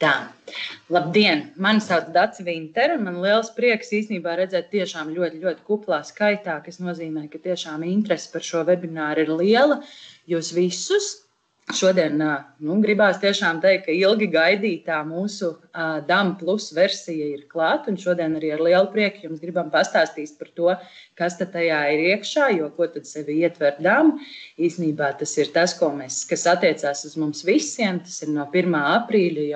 Tā, labdien! Mani sauc Dace Vintere. Man liels prieks īstenībā redzēt tiešām ļoti, ļoti kuplā skaitā, kas nozīmē, ka tiešām interese par šo webināru ir liela. Jūs visus šodien gribās tiešām teikt, ka ilgi gaidītā mūsu DAM plus versija ir klāt, un šodien arī ar lielu prieku jums gribam pastāstīt par to, kas tad tajā ir iekšā, jo ko tad sevi ietver DAM. Īsnībā tas ir tas, kas attiecās uz mums visiem. Tas ir no 1. aprīļa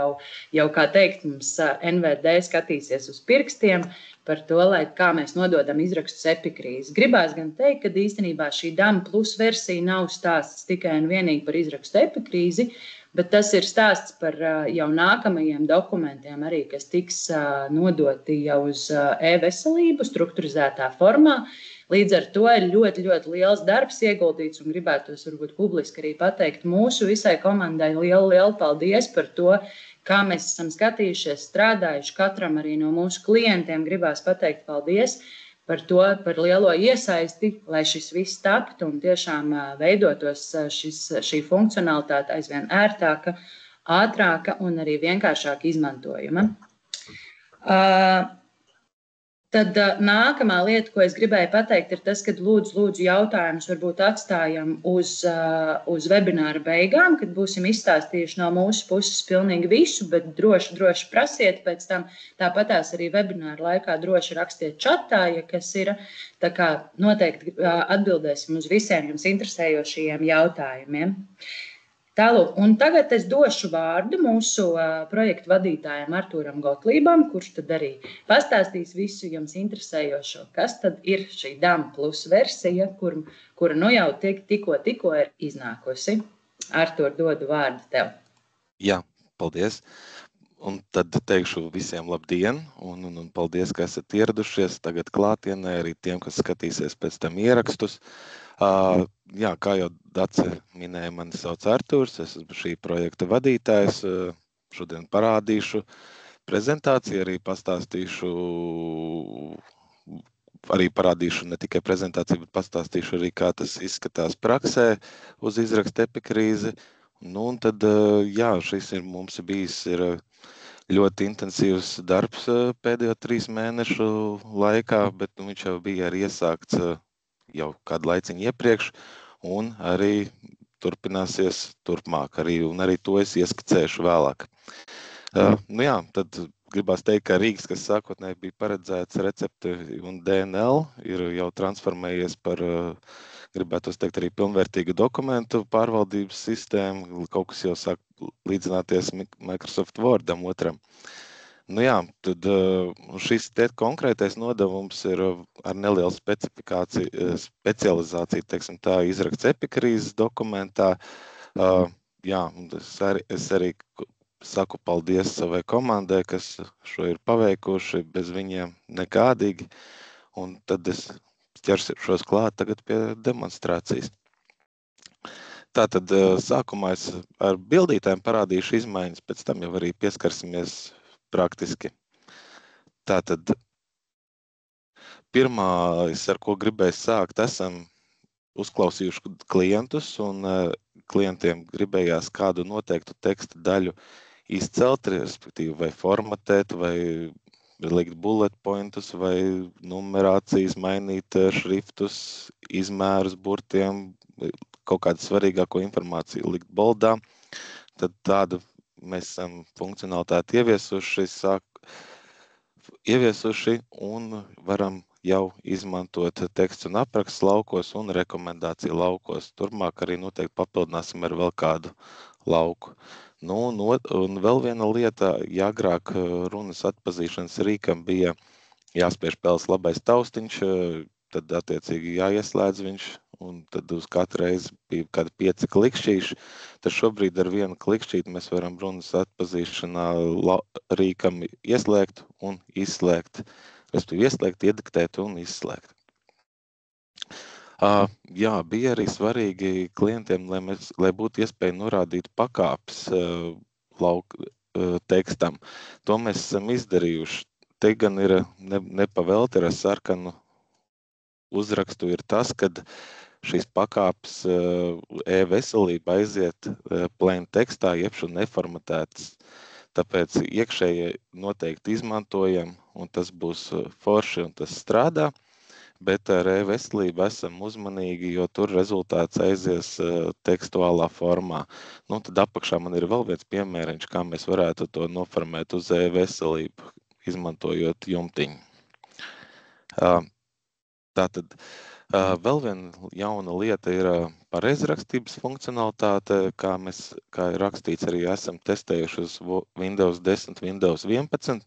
jau kā teikt, mums NVD skatīsies uz pirkstiem par to, kā mēs nododam izrakstus epikrīzi. Gribās gan teikt, ka īstenībā šī DAM plus versija nav stāsts tikai un vienīgi par izrakstu epikrīzi, bet tas ir stāsts par jau nākamajiem dokumentiem arī, kas tiks nodoti jau uz e-veselību strukturizētā formā. Līdz ar to ir ļoti, ļoti liels darbs ieguldīts un gribētos varbūt publiski arī pateikt mūsu visai komandai lielu paldies par to, kā mēs esam skatījušies, strādājuši. Katram arī no mūsu klientiem gribās pateikt paldies par to, par lielo iesaisti, lai šis viss taptu un tiešām veidotos šī funkcionalitāte aizvien ērtāka, ātrāka un arī vienkāršāk izmantojama. Tad nākamā lieta, ko es gribēju pateikt, ir tas, ka lūdzu jautājumus varbūt atstājam uz webināra beigām, kad būsim izstāstījuši no mūsu puses pilnīgi visu, bet droši prasiet pēc tam. Tāpatās arī webināra laikā droši rakstiet čatā, ja kas ir. Tā kā noteikti atbildēsim uz visiem jums interesējošajiem jautājumiem. Tālūk, un tagad es došu vārdu mūsu projektu vadītājam Artūram Gotlībam, kurš tad arī pastāstīs visu jums interesējošo, kas tad ir šī DAM plus versija, kura nu jau tikko ir iznākusi. Artūr, dodu vārdu tev. Jā, paldies. Un tad teikšu visiem labdien un paldies, ka esat ieradušies tagad klātienē, arī tiem, kas skatīsies pēc tam ierakstus. Jā, kā jau Dace minēja, mani sauc Artūrs, es esmu šī projekta vadītājs. Šodien parādīšu prezentāciju, parādīšu ne tikai prezentāciju, bet pastāstīšu arī, kā tas izskatās praksē uz izrakstu epikrīzi. Un tad, jā, šis mums bijis ļoti intensīvs darbs pēdējo 3 mēnešu laikā, bet viņš jau bija arī iesākts jau kādu laiciņu iepriekš, un arī turpināsies turpmāk, un arī to es ieskicēšu vēlāk. Jā, tad gribās teikt, ka Rīgas, kas sākotnēji bija paredzēts recepti un DNL, ir jau transformējies par, gribētos teikt, arī pilnvērtīgu dokumentu pārvaldības sistēmu, kaut kas jau sāk līdzināties Microsoft Wordam otram. Jā, tad šis konkrētais nodevums ir ar nelielu specializāciju, teiksim tā, izraksts epikrīzes dokumentā. Jā, es arī saku paldies savai komandai, kas šo ir paveikuši, bez viņiem nekādīgi. Un tad es ķeršos klāt tagad pie demonstrācijas. Tātad sākumā es ar bildītēm parādīšu izmaiņas, pēc tam jau arī pieskarsimies praktiski. Tātad pirmais, ar ko gribēju sākt, esam uzklausījuši klientus, un klientiem gribējās kādu noteiktu teksta daļu izcelt, respektīvi vai formatēt, vai likt bullet pointus, vai numerācijas, mainīt šriftus, izmērus burtiem, kaut kādu svarīgāko informāciju likt boldā. Tad tādu mēs esam funkcionalitāti ieviesuši un varam jau izmantot tekstu un aprakstu laukos un rekomendāciju laukos. Turpmāk arī noteikti papildināsim ar vēl kādu lauku. Un vēl viena lieta, ja agrāk runas atpazīšanas rīkam bija jāspiež peles labais taustiņš, tad attiecīgi jāieslēdz viņš, un tad uz katru reizi bija kādi 5 klikšķīši. Tad šobrīd ar vienu klikšķīti mēs varam runas atpazīšanā rīkam ieslēgt un izslēgt. Respektīvi ieslēgt, iediktēt un izslēgt. Jā, bija arī svarīgi klientiem, lai būtu iespēja norādīt pakāpes tekstam. To mēs esam izdarījuši. Te gan ir nepavelti ar sarkanu uzrakstu ir tas, kad šīs pakāpes e-veselība aiziet plain tekstā, jeb neformatētas. tāpēc iekšēji noteikti izmantojam, un tas būs forši, un tas strādā. Bet ar e-veselību esam uzmanīgi, jo tur rezultāts aizies tekstuālā formā. Nu, tad apakšā man ir vēl viens piemēriņš, kā mēs varētu to noformēt uz e-veselību, izmantojot jumtiņu. Tātad vēl viena jauna lieta ir pareizrakstības funkcionalitāte, kā ir rakstīts, arī esam testējuši uz Windows 10, Windows 11.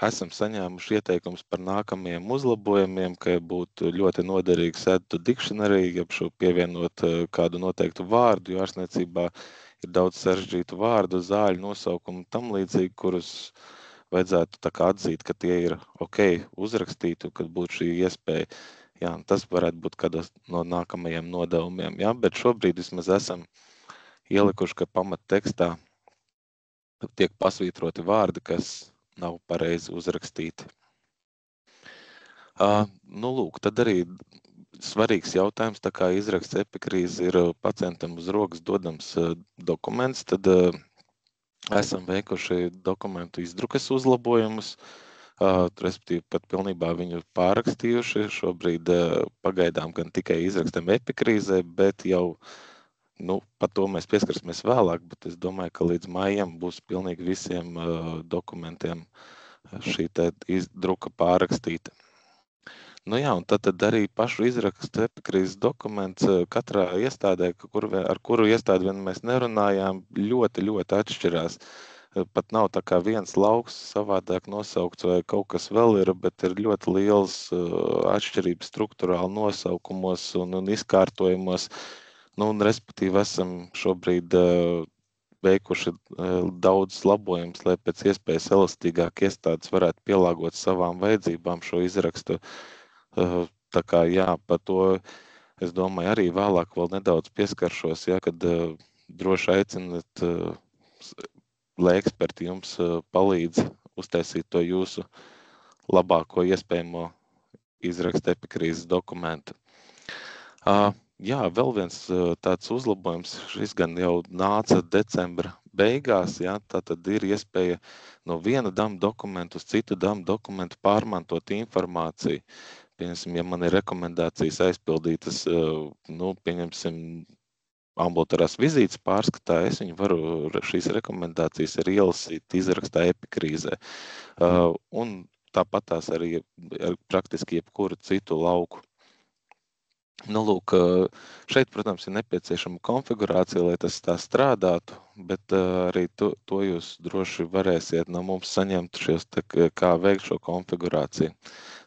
Esam saņēmuši ieteikumus par nākamajiem uzlabojumiem, ka būtu ļoti noderīgs add to dictionary, jeb šo pievienot kādu noteiktu vārdu, jo ārstniecībā ir daudz sarežģītu vārdu, zāļu nosaukumu tam līdzīgi, kurus vajadzētu tā kā atzīt, ka tie ir ok uzrakstīti, kad būtu šī iespēja. Jā, tas varētu būt kādos no nākamajiem nodevumiem, jā, bet šobrīd vismaz esam ielikuši, ka pamattekstā tiek pasvītroti vārdi, kas nav pareizi uzrakstīti. Nu, lūk, tad arī svarīgs jautājums, tā kā izraksts epikrīze ir pacientam uz rokas dodams dokuments, tad esam veikuši dokumentu izdrukas uzlabojumus, respektīvi pat pilnībā viņu pārrakstījuši. Šobrīd pagaidām gan tikai izrakstam epikrīzē, bet jau par to mēs pieskarsimies vēlāk, bet es domāju, ka līdz maijam būs pilnīgi visiem dokumentiem šī druka pārrakstīta. Nu jā, un tad arī pašu izrakstu epikrīzes dokuments katrā iestādē, ar kuru iestādi vien mēs nerunājām, ļoti, ļoti atšķirās. Pat nav tā kā viens lauks savādāk nosaukts vai kaut kas vēl ir, bet ir ļoti liels atšķirības struktūrāli nosaukumos un izkārtojumos. Nu, un respektīvi esam šobrīd veikuši daudz labojumus, lai pēc iespējas elastīgāk iestādes varētu pielāgot savām vajadzībām šo izrakstu. Tā kā jā, par to es domāju arī vēlāk vēl nedaudz pieskaršos, ja, kad droši aicināt, lai eksperti jums palīdz uztaisīt to jūsu labāko iespējamo izrakstu epikrīzes dokumentu. Jā, vēl viens tāds uzlabojums, šis gan jau nāca decembra beigās, jā, tātad ir iespēja no viena DAM dokumentu uz citu DAM dokumentu pārmantot informāciju. Pieņemsim, ja man ir rekomendācijas aizpildītas, pieņemsim, ambulatorās vizītes pārskatā, es viņu varu šīs rekomendācijas arī ielasīt izrakstā epikrīzē. Un tāpat tās arī praktiski jebkuru citu lauku. Nu, lūk, šeit, protams, ir nepieciešama konfigurācija, lai tas tā strādātu, bet arī to jūs droši varēsiet no mums saņemt kā veikt šo konfigurāciju,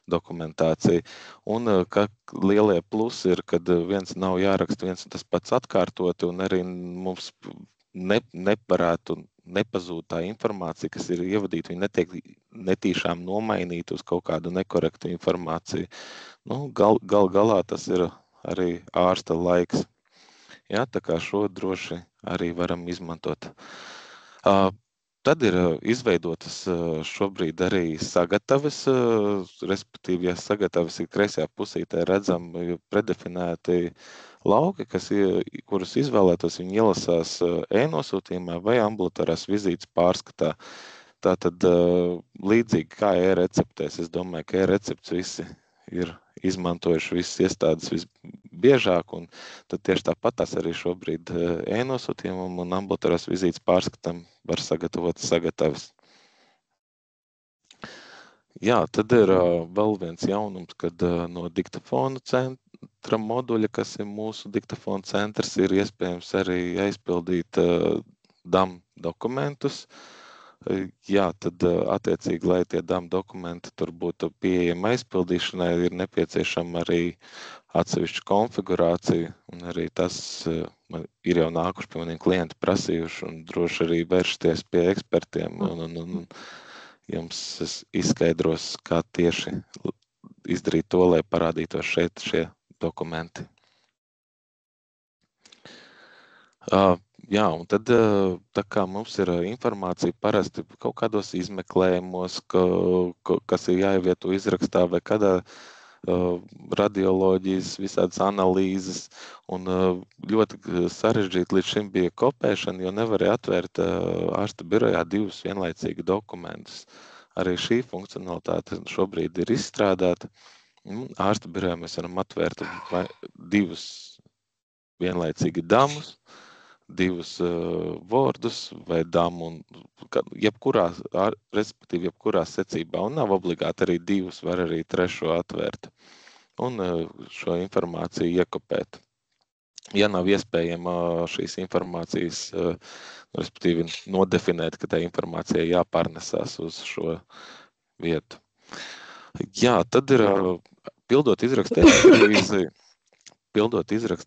dokumentāciju. Un ka lielie plusi ir, kad viens nav jāraksta viens un tas pats atkārtoti, un arī mums neparētu nepazūd tā informācija, kas ir ievadīta, viņa netiek netīšām nomainīta uz kaut kādu nekorektu informāciju. Nu, galā tas ir arī ārsta laiks. Jā, tā kā šo droši arī varam izmantot. Tad ir izveidotas šobrīd arī sagatavas, respektīvi, ja sagatavas ir kreisajā pusītē redzam predefinēti lauki, kurus izvēlētos, viņi ielasās e-nosūtījumā vai ambulatorās vizītes pārskatā. Tātad līdzīgi kā e-receptēs, es domāju, ka e-recepts visi ir izmantojuši visas iestādes visbiežāk, un tad tieši tāpat tās arī šobrīd e-nosūtījumam un ambulatorās vizītes pārskatam var sagatavot sagatavas. Jā, tad ir vēl viens jaunums, kad no diktafonu centra moduļa, kas ir mūsu diktafonu centrs, ir iespējams arī aizpildīt DAM dokumentus. Jā, tad attiecīgi, lai tie DAM dokumenti tur būtu pieejami aizpildīšanai, ir nepieciešama arī atsevišķa konfigurācija, un arī tas ir jau nākuši pie maniem klienti prasījuši, un droši arī vēršties pie ekspertiem, un jums izskaidros, kā tieši izdarīt to, lai parādītos šeit šie dokumenti. Jā, un tad, tā kā mums ir informācija parasti kaut kādos izmeklējumos, kas ir jāievieto izrakstā vai kādā radioloģijas, visādas analīzes, un ļoti sarežģīti līdz šim bija kopēšana, jo nevarēja atvērt ārsta birojā divus vienlaicīgi dokumentus. Arī šī funkcionalitāte šobrīd ir izstrādāta. Ārsta birojā mēs varam atvērt divus vienlaicīgi damus, divus vordus vai damu, respektīvi jebkurā secībā, un nav obligāti arī divus, var arī trešo atvērt un šo informāciju iekopēt. Ja nav iespējama šīs informācijas, respektīvi nodefinēt, ka tā informācija jāpārnesās uz šo vietu. Jā, tad ir pildot izrakstu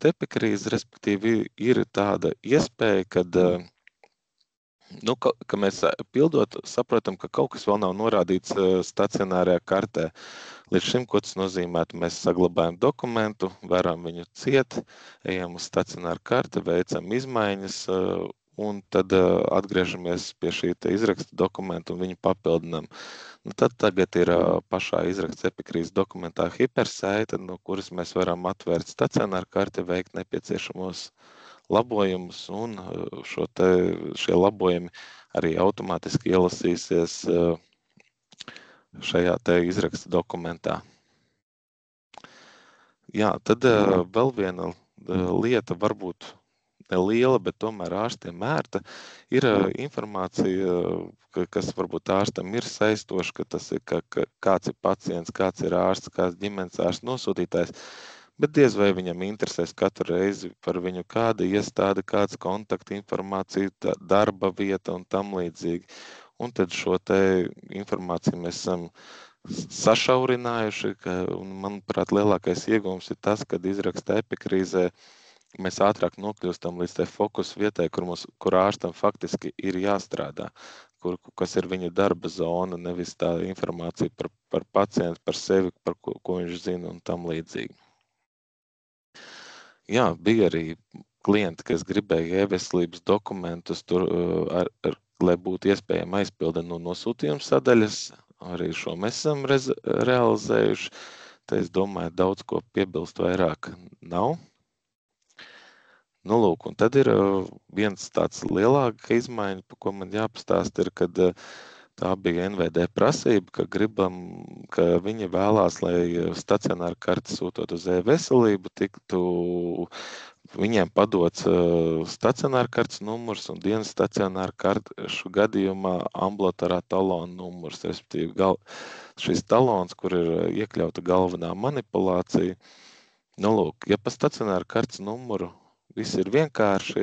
epikrīzi, respektīvi ir tāda iespēja, kad mēs pildot saprotam, ka kaut kas vēl nav norādīts stacionārajā kartē. Līdz šim, ko tas nozīmētu, mēs saglabājam dokumentu, varam viņu ciet, ejam uz stacionāru karti, veicam izmaiņas un tad atgriežamies pie šī izraksta dokumentu un viņu papildinām. Tad tagad ir pašā izraksta epikrīzes dokumentā hipersaite, no kuras mēs varam atvērt stacionāru karti, veikt nepieciešamos labojumus, un šie labojumi arī automātiski ielasīsies šajā izraksta dokumentā. Jā, tad vēl viena lieta, varbūt neliela, bet tomēr ārstiem ērta, ir informācija, kas varbūt ārstam ir saistoša, ka tas ir kāds ir pacients, kāds ir ārsts, kāds ģimenes ārsts nosūtītājs, bet diez vai viņam interesēs katru reizi par viņu kāda iestāde, kāds kontakta informācija, darba vieta un tam līdzīgi. Un tad šo informāciju mēs esam sašaurinājuši, un manuprāt lielākais iegūms ir tas, kad izraksta epikrīzē mēs ātrāk nokļūstam līdz tai fokus vietai, kur ārstam faktiski ir jāstrādā, kas ir viņa darba zona, nevis tā informācija par pacientu, par sevi, par ko viņš zina un tam līdzīgi. Jā, bija arī klienti, kas gribēja e-veselības dokumentus, lai būtu iespējama aizpilde no nosūtījuma sadaļas. Arī šo mēs esam realizējuši. Te es domāju, daudz ko piebilst vairāk nav. Lūk, un tad ir viens tāds lielāka izmaiņa, par ko man jāpastāst, ir, kad tā bija NVD prasība, ka viņi vēlās, lai stacionāra karti sūtot uz e-veselību, tiktu viņiem padots stacionāra kartes numurs un dienas stacionāra karšu gadījumā ambulatorā talona numurs, respektīvi šis talons, kur ir iekļauta galvenā manipulācija. Lūk, ja pa stacionāra kartes numuru viss ir vienkārši,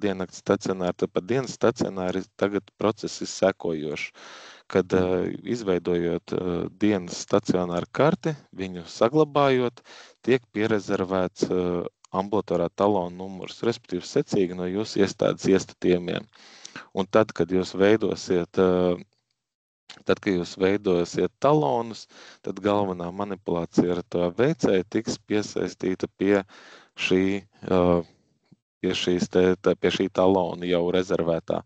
diennakts stacionāri, tad pa dienas stacionāri tagad process ir sekojošs, kad izveidojot dienas stacionāru karti, viņu saglabājot, tiek pierezervēts ambulatorā talona numurs, respektīvi secīgi no jūsu iestādes iestatījumiem. Un tad, kad jūs veidosiet talonus, tad galvenā manipulācija ar to veicēju tiks piesaistīta pie šī talona jau rezervētā.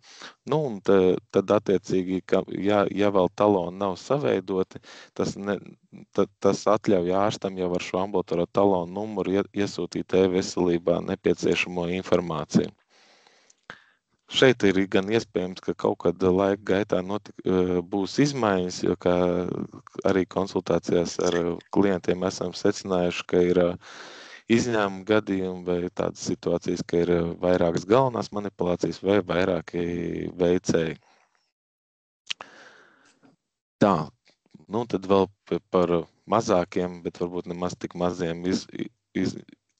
Un tad attiecīgi, ja vēl taloni nav saveidoti, tas atļauj ārstam jau ar šo ambulatorā talona numuru iesūtīt e-veselībā nepieciešamo informāciju. Šeit ir gan iespējams, ka kaut kādā laika gaitā būs izmaiņas, jo kā arī konsultācijās ar klientiem esam secinājuši, ka ir izņēmuma gadījumi vai tādas situācijas, ka ir vairākas galvenās manipulācijas vai vairāki veicēji. Tā, tad vēl par mazākiem, bet varbūt nemaz tik maziem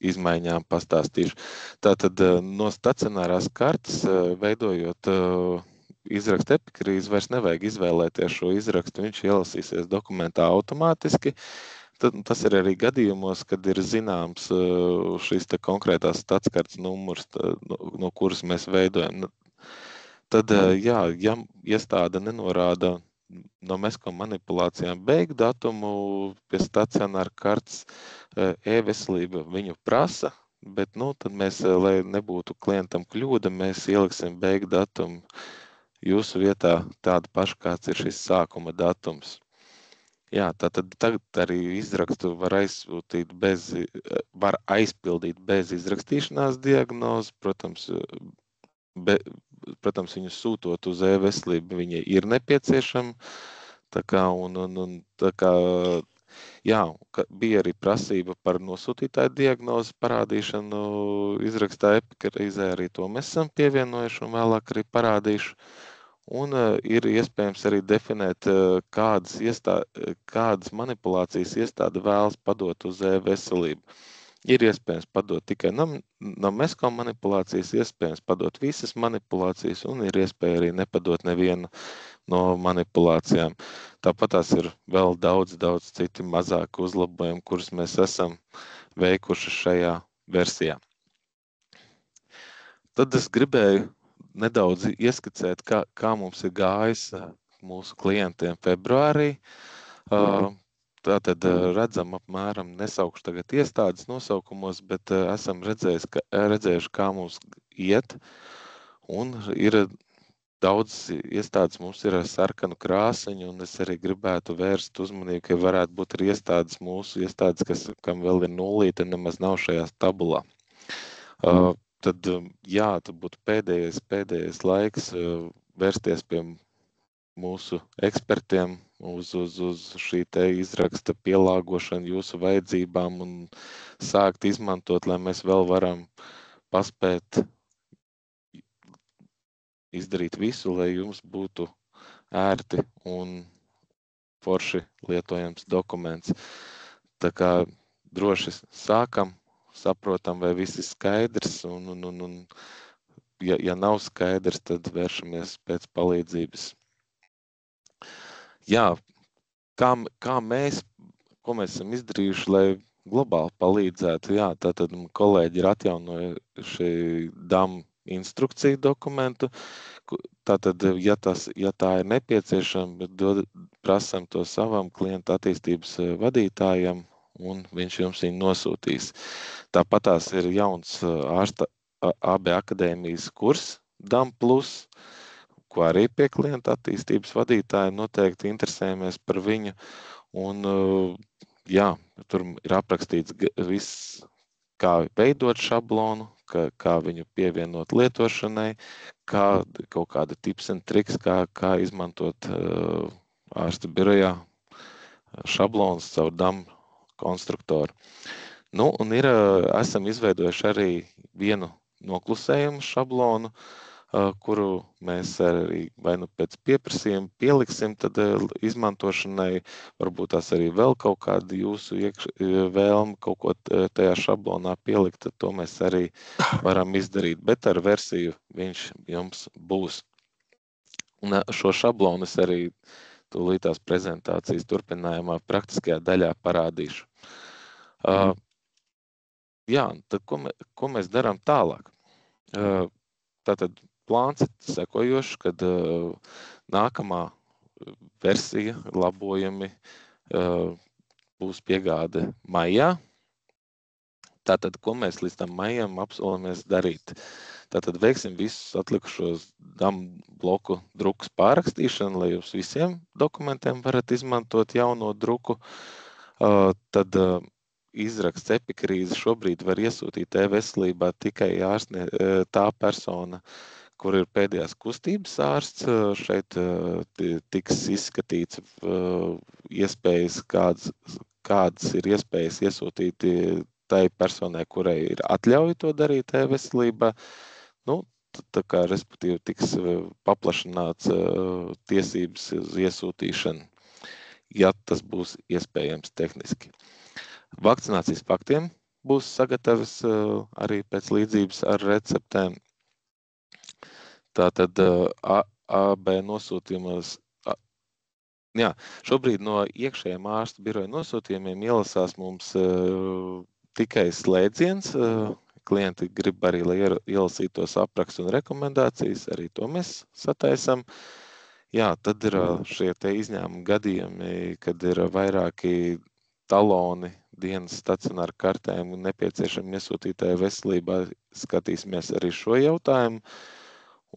izmaiņām pastāstīšu. Tātad no stacionārās kartes veidojot izrakstu epikrīzi vairs nevajag izvēlēties šo izrakstu, viņš ielasīsies dokumentā automātiski. Tas ir arī gadījumos, kad ir zināms šīs konkrētās statskartes numurs, no kuras mēs veidojam. Tad, ja iestāde nenorāda no MESCO manipulācijām beigu datumu pie stacionāra kartes, e-veselība viņu prasa, bet tad mēs, lai nebūtu klientam kļūda, mēs ieliksim beigu datumu jūsu vietā tādu pašu, kāds ir šis sākuma datums. Jā, tātad tagad arī izrakstu var aizpildīt bez izrakstīšanās diagnozes. Protams, viņu sūtot uz e-veselību, viņai ir nepieciešama. Tā kā bija arī prasība par nosūtītāju diagnozi parādīšanu izrakstā epikrīzē, arī to mēs esam pievienojuši un vēlāk arī parādīšu. Un ir iespējams arī definēt, kādas manipulācijas iestāde vēlas padot uz e-veselību. Ir iespējams padot tikai NAMESCO manipulācijas, iespējams padot visas manipulācijas un ir iespēja arī nepadot nevienu no manipulācijām. Tāpat tās ir vēl daudz citi mazāki uzlabojumi, kurus mēs esam veikuši šajā versijā. Tad es gribēju nedaudz ieskicēt, kā mums ir gājis mūsu klientiem februārī. Tātad redzam apmēram, nesaukšu tagad iestādes nosaukumos, bet esam redzējuši, kā mums iet. Un ir daudz iestādes mums ir ar sarkanu krāsiņu, un es arī gribētu vērst uzmanību, ka varētu būt arī mūsu iestādes, kam vēl ir nullīte, nemaz nav šajā tabulā. Tad būtu pēdējais laiks vērsties pie mūsu ekspertiem uz šī te izraksta pielāgošanu jūsu vajadzībām un sākt izmantot, lai mēs vēl varam paspēt izdarīt visu, lai jums būtu ērti un forši lietojams dokuments. Tā kā droši sākam. Saprotam, vai viss ir skaidrs, un ja nav skaidrs, tad vēršamies pēc palīdzības. Jā, ko mēs esam izdarījuši, lai globāli palīdzētu? Jā, tātad kolēģi ir atjaunojuši DAM instrukciju dokumentu. Tātad, ja tā ir nepieciešama, prasam to savam klienta attīstības vadītājam, un viņš jums viņu nosūtīs. Tāpat tās ir jauns ārsta AB akadēmijas kurs DAM+, ko arī pie klienta attīstības vadītāja noteikti interesējamies par viņu. Un tur ir aprakstīts viss, kā veidot šablonu, kā viņu pievienot lietošanai, kaut kāda tips un triks, kā izmantot ārsta birojā šablonus caur DAM konstruktoru. Un esam izveidojuši arī vienu noklusējumu šablonu, kuru mēs arī vai nu pēc pieprasījuma pieliksim, tad izmantošanai varbūt tās arī vēl kaut kāda jūsu vēlme kaut ko tajā šablonā pielikt, tad to mēs arī varam izdarīt, bet ar versiju viņš jums būs. Un šo šablonu es arī tūlītās prezentācijas turpinājumā praktiskajā daļā parādīšu. Tad ko mēs darām tālāk? Tātad plāns ir sekojošs, kad nākamā versija, labojumi būs piegāde maijā. Tātad, ko mēs līdz tam maijam apsolamies darīt? Tātad veiksim visus atlikušos DAM bloku drukas pārrakstīšanu, lai jūs visiem dokumentiem varat izmantot jauno druku. Tad izraksts epikrīze šobrīd var iesūtīt e-veselībā tikai tā persona, kur ir pēdējās kustības ārsts. Šeit tiks izskatīts iespējas, kādas ir iespējas iesūtīt tai personai, kurai ir atļauja to darīt e-veselībā. Tā kā, respektīvi, tiks paplašināts tiesības uz iesūtīšanu, ja tas būs iespējams tehniski. Vakcinācijas faktiem būs sagatavs arī pēc līdzības ar receptēm. Tātad AB nosūtījumos. Šobrīd no iekšējiem ārstu biroja nosūtījumiem ielasās mums tikai slēdziens. Klienti grib arī, lai ielasītos aprakstu un rekomendācijas, arī to mēs sataisam. Tad ir šie te izņēmumi gadījumi, kad ir vairāki taloni dienas stacionāru kartēm un nepieciešami iesūtītāji veselībā. Skatīsimies arī šo jautājumu.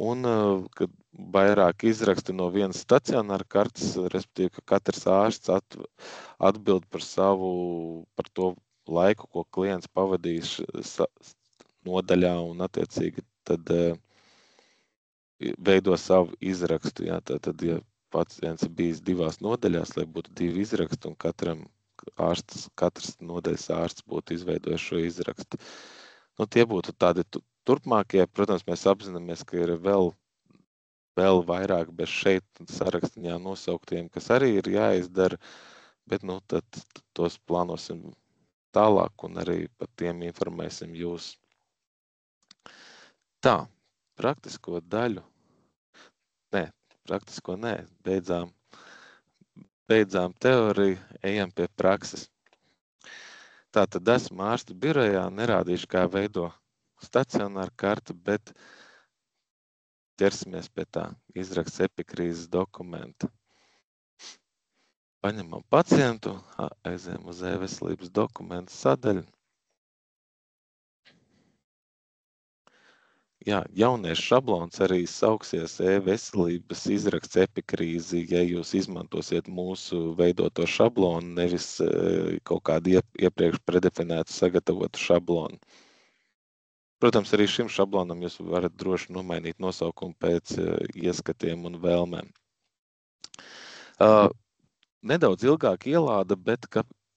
Un, kad vairāk izraksti no vienas stacionāra kartes, respektīvi, ka katrs ārsts atbild par to laiku, ko klients pavadīs nodaļā un attiecīgi tad veido savu izrakstu. Jā, tad, ja pacients ir bijis 2 nodaļās, lai būtu 2 izraksti un katrs nodaļas ārsts būtu izveidojis šo izrakstu. Tie būtu tādi turpmākie. Protams, mēs apzināmies, ka ir vēl vairāk bez šeit sarakstiņā nosauktiem, kas arī ir jāizdara, bet tad tos plānosim tālāk un arī par tiem informēsim jūs. Tā, praktisko daļu. Beidzām teoriju, ejam pie prakses. Tātad esmu ārsta birojā, nerādīšu, kā veido stacionāru karti, bet ķersimies pie tā izraksts epikrīzes dokumenta. Paņemam pacientu, aizējam uz e-veselības dokumentu sadaļu. Jā, jaunais šablons arī sauksies e-veselības izraksts epikrīzi, ja jūs izmantosiet mūsu veidoto šablonu, nevis kaut kādu iepriekš predefinētu sagatavotu šablonu. Protams, arī šim šablonam jūs varat droši nomainīt nosaukumu pēc ieskatiem un vēlmēm. Nedaudz ilgāk ielāda, bet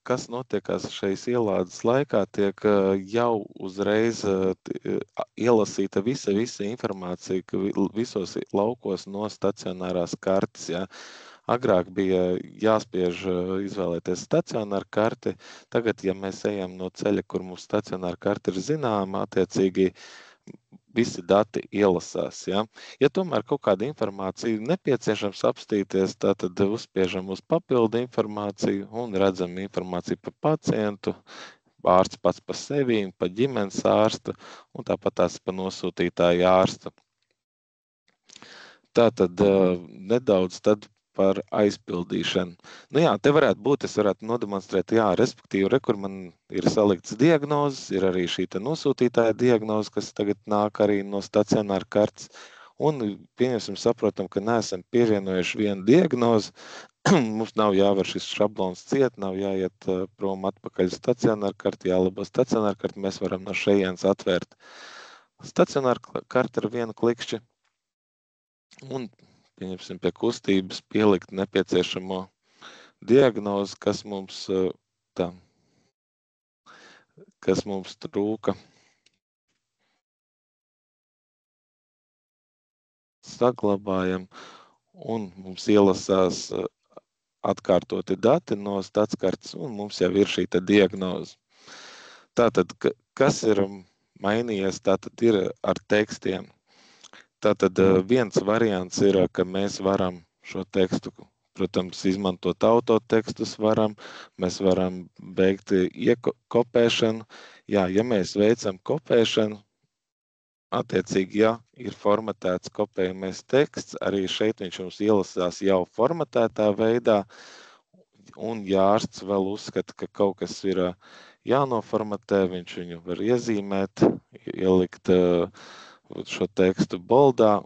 kas notiekās šais ielādes laikā, tiek jau uzreiz ielasīta visa informācija visos laukos no stacionārās kartes. Ja. Agrāk bija jāspiež izvēlēties stacionāru karti. Tagad, ja mēs ejam no ceļa, kur mums stacionāra karta ir zināma, attiecīgi visi dati ielasās. Ja, tomēr kaut kāda informācija nepieciešams apstīties, tad uzspiežam uz papildu informāciju un redzam informāciju par pacientu, ārsts pats par sevi, par ģimenes ārstu un tāpat tās par nosūtītāju ārstu. Tātad nedaudz tad par aizpildīšanu. Te varētu būt, es varētu nodemonstrēt, respektīvi, kur man ir salikts diagnozes, ir arī šī nosūtītāja diagnoze, kas tagad nāk arī no stacionāra kartes. Un pieņemsim, saprotam, ka neesam pievienojuši vienu diagnozi. Mums nav jāvar šis šablons ciet, nav jāiet prom atpakaļ stacionāra karti, jālabo stacionāra karti, mēs varam no šejienes atvērt stacionāra karti ar vienu klikšķi. Un pieņemsim pie kustības pielikt nepieciešamo diagnozi, kas mums trūka. Saglabājam un mums ielasās atkārtoti dati no statskartes un mums jau ir šī diagnoze. Tātad, kas ir mainījies, tātad ir ar tekstiem. Tātad viens variants ir, ka mēs varam šo tekstu, protams, izmantot autotekstus, mēs varam veikt iekopēšanu. Jā, ja mēs veicam kopēšanu, attiecīgi, ja ir formatēts kopējamais teksts, arī šeit viņš mums ielasās jau formatētā veidā, un ja ārsts vēl uzskata, ka kaut kas ir jānoformatē, viņš viņu var iezīmēt, ielikt šo tekstu boldā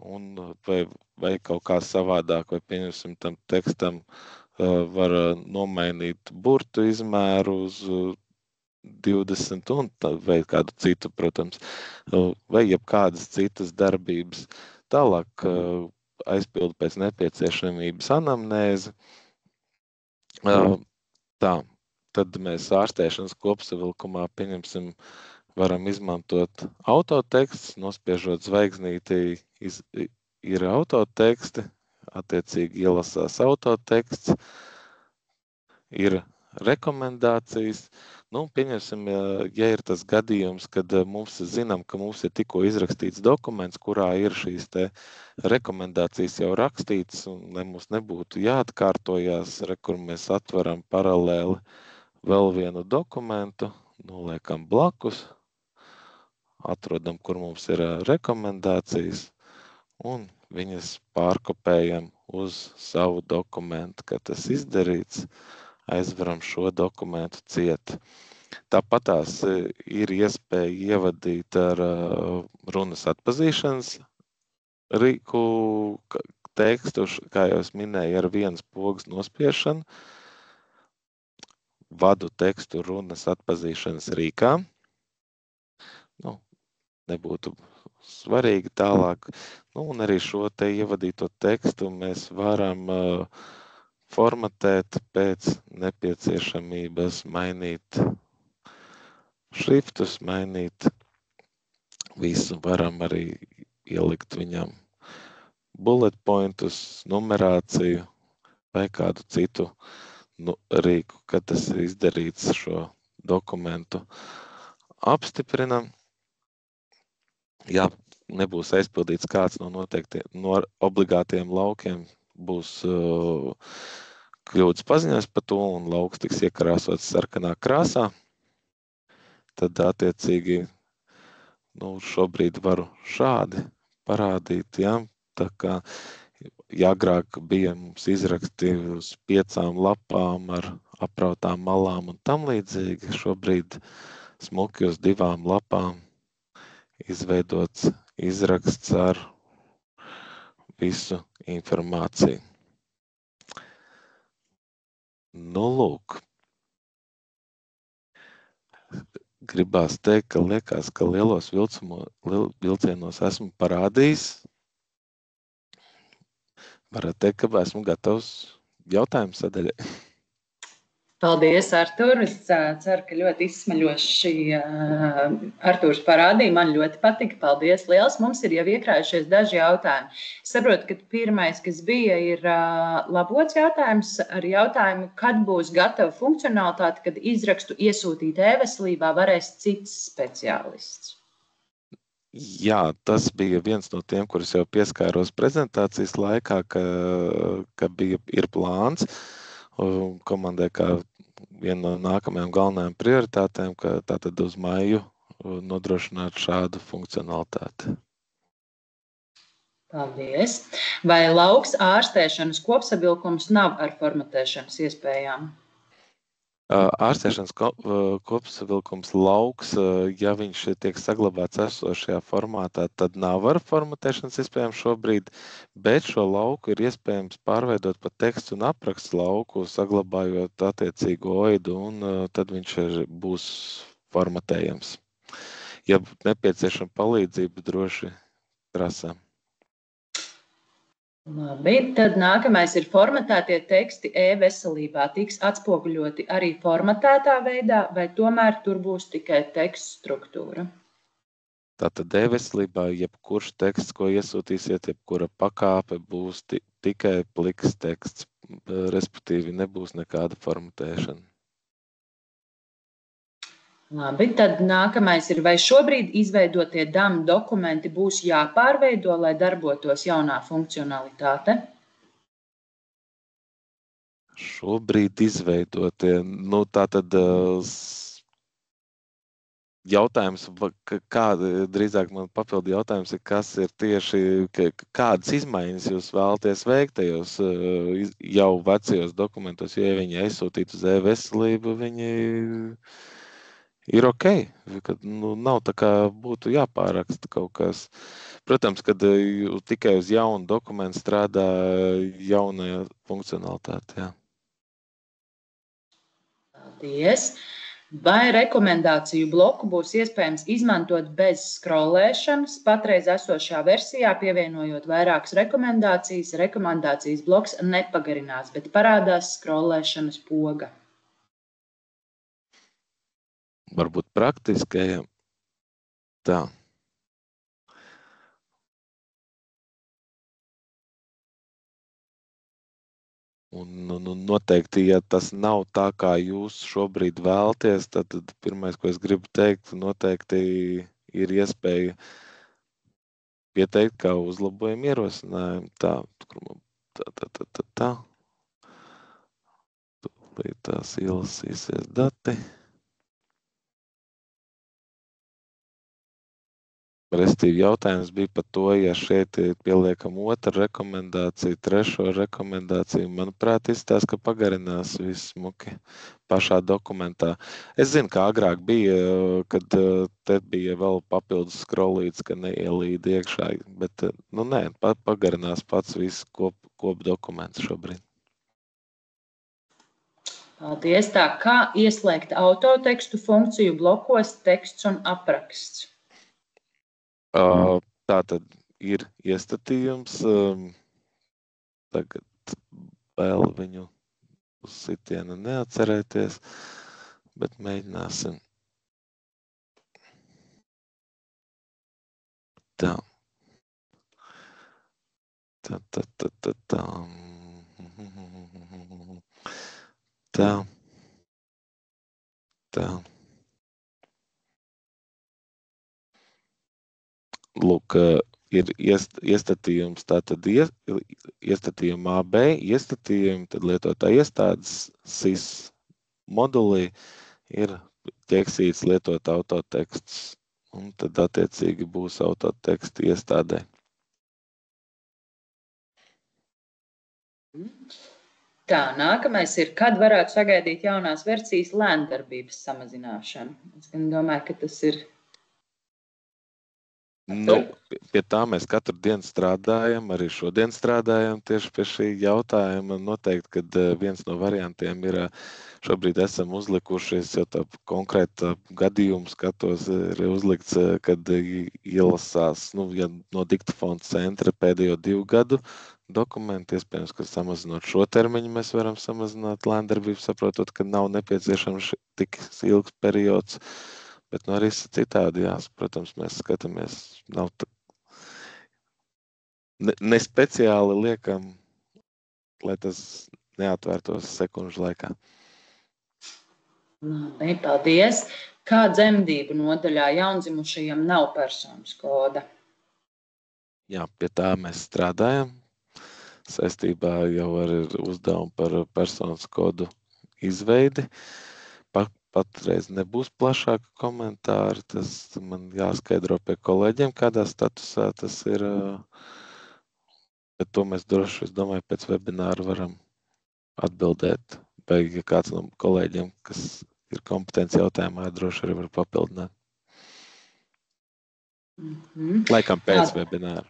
vai kaut kā savādāk, vai pieņemsim tam tekstam var nomainīt burtu izmēru uz 20 un vai kādu citu, protams, vai jebkādas citas darbības. Tālāk aizpildu pēc nepieciešamības anamnēzi. Tad mēs ārstēšanas kopsavilkumā pieņemsim varam izmantot autoteksts, nospiežot zvaigznīti, ir autoteksti, attiecīgi ielasās autoteksts, ir rekomendācijas. Pieņemsim, ja ir tas gadījums, kad mums zinām, ka mums ir tikko izrakstīts dokuments, kurā ir šīs rekomendācijas jau rakstītas, un lai mums nebūtu jāatkārtojās, kur mēs atveram paralēli vēl vienu dokumentu, noliekam blakus, atrodam, kur mums ir rekomendācijas, un viņas pārkopējam uz savu dokumentu. Kad tas izdarīts, aizveram šo dokumentu ciet. Tāpatās ir iespēja ievadīt ar runas atpazīšanas rīku tekstu, kā jau es minēju, ar vienas pogas nospiešanu, vadu tekstu runas atpazīšanas rīkā. Nu, nebūtu svarīgi tālāk. Nu, un arī šo te ievadīto tekstu mēs varam formatēt pēc nepieciešamības, mainīt šriftus, mainīt visu. Varam arī ielikt viņam bullet pointus, numerāciju vai kādu citu rīku, kad tas ir izdarīts, šo dokumentu apstiprinam. Ja nebūs aizpildīts kāds no obligātiem laukiem, būs kļūdas paziņojums par to, un lauks tiks iekrāsots sarkanā krāsā, tad attiecīgi šobrīd varu šādi parādīt, ja? Tā kā agrāk bija mums izraksti uz 5 lapām ar aprautām malām un tam līdzīgi, šobrīd smuki uz 2 lapām izveidots izraksts ar visu informāciju. Nu, lūk. Gribās teikt, ka liekas, ka lielos vilcienos esmu parādījis. Varētu teikt, ka esmu gatavs jautājumu sadaļai. Paldies, Artur. Es ceru, ka ļoti izsmeļoši Arturs parādīja. Man ļoti patika. Paldies liels. Mums ir jau iekrājušies daži jautājumi. Es saprotu, ka pirmais, kas bija, ir labots jautājums ar jautājumu, kad būs gatava funkcionalitāte, kad izrakstu iesūtīt e-veselībā varēs cits speciālists. Jā, tas bija viens no tiem, kurus jau pieskāros prezentācijas laikā, ka ir plāns komandai kā viena no nākamajām galvenajām prioritātēm, ka tātad uz maiju nodrošināt šādu funkcionalitāti. Paldies. Vai lauks ārstēšanas kopsavilkums nav ar formatēšanas iespējām? Ārstēšanas kopsavilkums lauks, ja viņš tiek saglabāts esošajā formātā, tad nav ar formatēšanas iespējams šobrīd, bet šo lauku ir iespējams pārveidot par tekstu un aprakstu lauku, saglabājot attiecīgo oidu, un tad viņš būs formatējams. Ja nepieciešama palīdzība, droši prasām. Labi, tad nākamais ir formatētie teksti e-veselībā. Tiks atspoguļoti arī formatētā veidā, vai tomēr tur būs tikai teksta struktūra? Tātad e-veselībā jebkurš teksts, ko iesūtīsiet, jebkura pakāpe būs tikai pliks teksts, respektīvi nebūs nekāda formatēšana. Labi, tad nākamais ir, vai šobrīd izveidotie DAM dokumenti būs jāpārveido, lai darbotos jaunā funkcionalitāte? Šobrīd izveidotie, tātad jautājums, drīzāk man papildu jautājums ir, kas ir tieši, kādas izmaiņas jūs vēlaties veikt tajos jau vecajos dokumentos, jo ja viņi aizsūtīt uz e-veselību, viņi ir ok, kad nav tā kā būtu jāpāraksta kaut kas. Protams, kad tikai uz jaunu dokumentu strādā jaunajā funkcionalitāte, jā. Paldies! Vai rekomendāciju bloku būs iespējams izmantot bez scrollēšanas? Patreiz esošajā versijā pievienojot vairākas rekomendācijas, rekomendācijas bloks nepagarinās, bet parādās scrollēšanas poga. Varbūt praktiskajam tā. Un noteikti, ja tas nav tā, kā jūs šobrīd vēlaties, tad pirmais, ko es gribu teikt, noteikti ir iespēja pieteikt kā uzlabojumu ierosinājumu. Tā. Tūlīt tās ielasīsies dati. Restīvi jautājums bija par to, ja šeit pieliekam otru rekomendāciju, trešo rekomendāciju. Manuprāt, izstāsta, ka pagarinās viss smuki pašā dokumentā. Es zinu, kā agrāk bija, kad te bija vēl papildus scrollīts, ka neielīd iekšā, bet, nē, pagarinās pats viss kopdokuments šobrīd. Paldies. Tā, kā ieslēgt autotekstu funkciju blokos teksts un apraksts? Tā tad ir iestatījums. Tagad vēl viņu uz sitienu neatcerēties, bet mēģināsim. Tā. Tā. Lūk, ir iestatījums, tātad iestatījuma AB, iestatījumi, tad lietotāja iestādes SIS modulī ir ķeksīts lietot autoteksts, un tad attiecīgi būs autoteksti iestādē. Tā, nākamais ir, kad varētu sagaidīt jaunās versijas lēndarbības samazināšanu? Es domāju, ka tas ir... Pie tā mēs katru dienu strādājam, arī šodien strādājam tieši pie šī jautājuma. Noteikti, kad viens no variantiem ir, šobrīd esam uzlikušies, jau tā konkrēta gadījuma skatos, ir uzlikts, kad ielasās, ja no diktafona centra pēdējo 2 gadu dokumenti, iespējams, ka samazinot šo termiņu, mēs varam samazināt lēndarbību, saprotot, ka nav nepieciešams tik ilgs periods. Bet arī citādi, jā, protams, mēs skatāmies, nav ne speciāli liekam, lai tas neatvērtos sekundžu laikā. Paldies. Kā dzemdību nodaļā jaundzimušajiem nav personas koda? Jā, pie tā mēs strādājam. Saistībā jau ar uzdevumu par personas kodu izveidi. Patreiz nebūs plašāka komentāra, tas man jāskaidro pie kolēģiem, kādā statusā tas ir, bet to mēs droši, es domāju, pēc webināra varam atbildēt, vai ja kāds no kolēģiem, kas ir kompetenci jautājumā, droši arī var papildināt. Laikam pēc webināra.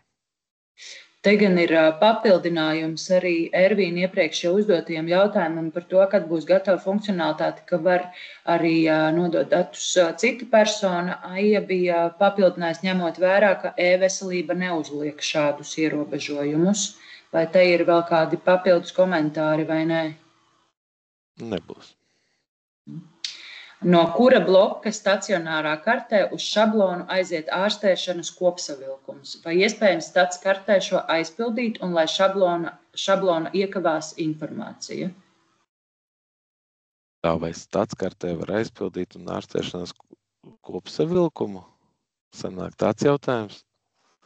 Te gan ir papildinājums arī Ervīna iepriekš jau uzdotajiem jautājumam par to, kad būs gatava funkcionalitāte, ka var arī nodot datus cita persona. Aija bija papildinājis ņemot vērā, ka e-veselība neuzliek šādus ierobežojumus. Vai te ir vēl kādi papildus komentāri vai nē? Nebūs. No kura bloka stacionārā kartē uz šablonu aiziet ārstēšanas kopsavilkums? Vai iespējams stats kartē šo aizpildīt un lai šablona iekavās informācija? Tā vai stats kartē var aizpildīt un ārstēšanas kopsavilkumu? Sanāk tāds jautājums.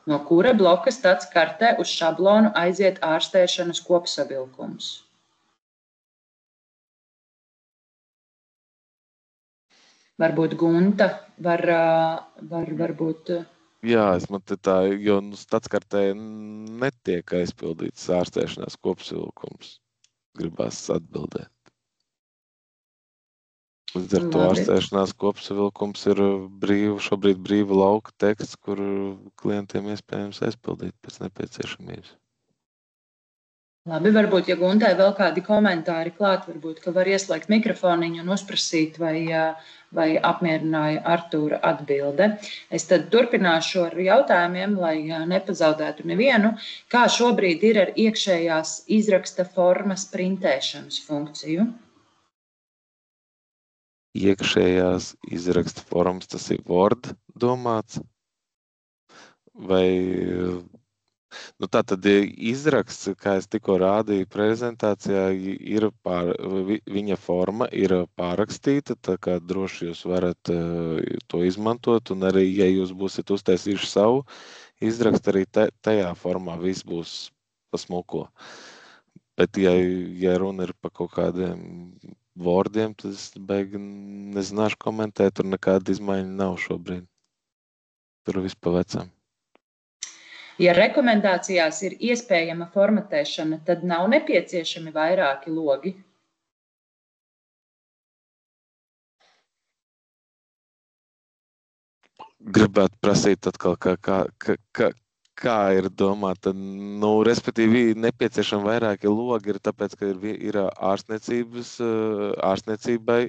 No kura bloka stats kartē uz šablonu aiziet ārstēšanas kopsavilkums? Varbūt Gunta, varbūt... Jā, man te tā, jo stats kartē netiek aizpildīts ārstēšanās kopsavilkums. Gribās atbildēt. Līdz ar to ārstēšanās kopsavilkums ir šobrīd brīva lauka teksts, kur klientiem iespējams aizpildīt pēc nepieciešamības. Labi, varbūt, ja Guntai vēl kādi komentāri klāt, varbūt, ka var ieslēgt mikrofoniņu un uzprasīt, vai apmierināja Artūra atbilde. Es tad turpināšu ar jautājumiem, lai nepazaudētu nevienu. Kā šobrīd ir ar iekšējās izraksta formas printēšanas funkciju? Iekšējās izraksta formas, tas ir Word domāts? Vai... Tā tad izraksts, kā es tikko rādīju prezentācijā, viņa forma ir pārrakstīta, tā kā droši jūs varat to izmantot, un arī, ja jūs būsiet uztaisījuši savu izrakstu, arī tajā formā viss būs pasmuko. Bet, ja runa ir par kaut kādiem vārdiem, tad es nezināšu komentēt, tur nekāda izmaiņa nav šobrīd. tur viss pa vecam. Ja rekomendācijās ir iespējama formatēšana, tad nav nepieciešami vairāki logi. Gribētu prasīt atkal, kā ir domāta. Respektīvi, nepieciešami vairāki logi ir tāpēc, ka ir ārstniecībai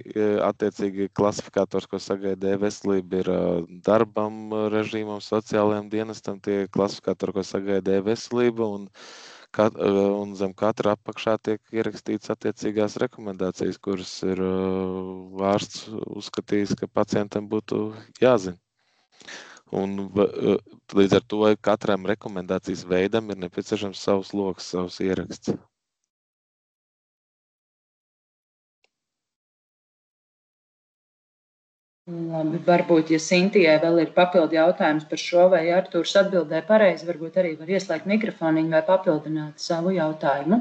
attiecīgi klasifikators, ko sagaida e-veselība, ir darbam, režīmam, sociālajiem dienestam, tie klasifikatori, ko sagaida e-veselība, un zem katra apakšā tiek ierakstīts attiecīgās rekomendācijas, kuras ir ārsts uzskatījis, ka pacientam būtu jāzina. Un līdz ar to katram rekomendācijas veidam ir nepieciešams savs loks, savs ieraksts. Labi, varbūt, ja Sintijai vēl ir papildu jautājums par šo, vai Artūrs atbildēja pareizi, varbūt arī var ieslēgt mikrofoniņu vai papildināt savu jautājumu.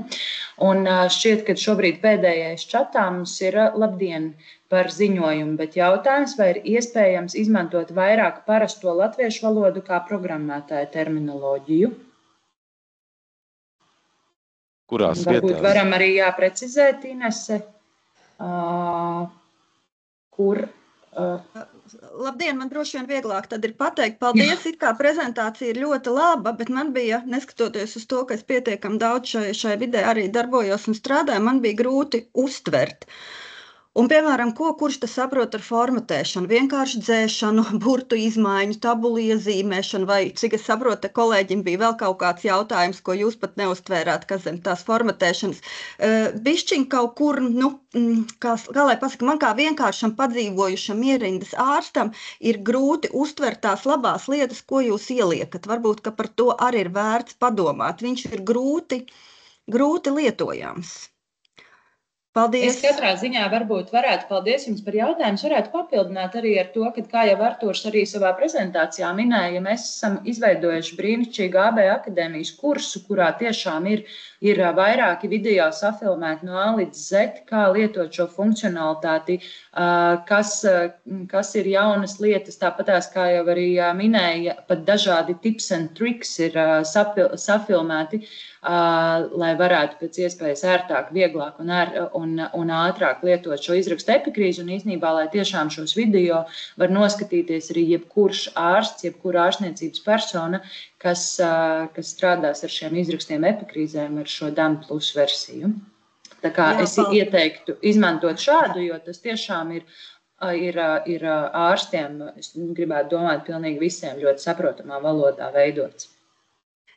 Un šķiet, ka šobrīd pēdējais čatā mums ir labdien par ziņojumu, bet jautājums, vai ir iespējams izmantot vairāk parasto latviešu valodu kā programmētāja terminoloģiju? Kurās varbūt vietās? Varam arī precizēt, Inese, kur... Labdien, man droši vien vieglāk tad ir pateikt paldies, it kā prezentācija ir ļoti laba, bet man bija, neskatoties uz to, ka es pietiekami daudz šai vidē arī darbojos un strādāju, man bija grūti uztvert. Un, piemēram, kurš tas saprot ar formatēšanu, vienkārši dzēšanu, burtu izmaiņu, tabulu iezīmēšanu, vai, cik es saprotu, kolēģim bija vēl kaut kāds jautājums, ko jūs pat neuztvērāt, kas zem tās formatēšanas. Bišķiņ kaut kur, kā lai pasaka, man kā vienkāršam padzīvojušam ierindas ārstam ir grūti uztvert tās labās lietas, ko jūs ieliekat. Varbūt, ka par to arī ir vērts padomāt. Viņš ir grūti lietojams. Paldies. Es katrā ziņā varbūt varētu, paldies jums par jautājumu, varētu papildināt arī ar to, ka, kā jau Artūrs arī savā prezentācijā minēja, mēs esam izveidojuši brīnišķīgu AB akadēmijas kursu, kurā tiešām ir vairāki video safilmēti no A līdz Z, kā lietot šo funkcionalitāti, kas ir jaunas lietas, tāpatās, kā jau arī minēja, pat dažādi tips and tricks ir safilmēti, lai varētu pēc iespējas ērtāk, vieglāk un ātrāk lietot šo izrakstu epikrīzi. Un īstenībā, lai tiešām šos video var noskatīties arī jebkurš ārsts, jebkura ārstniecības persona, kas strādās ar šiem izrakstiem epikrīzēm ar šo DAM plus versiju. Tā kā es ieteiktu izmantot šādu, jo tas tiešām ir ārstiem, es gribētu domāt, pilnīgi visiem ļoti saprotamā valodā veidots.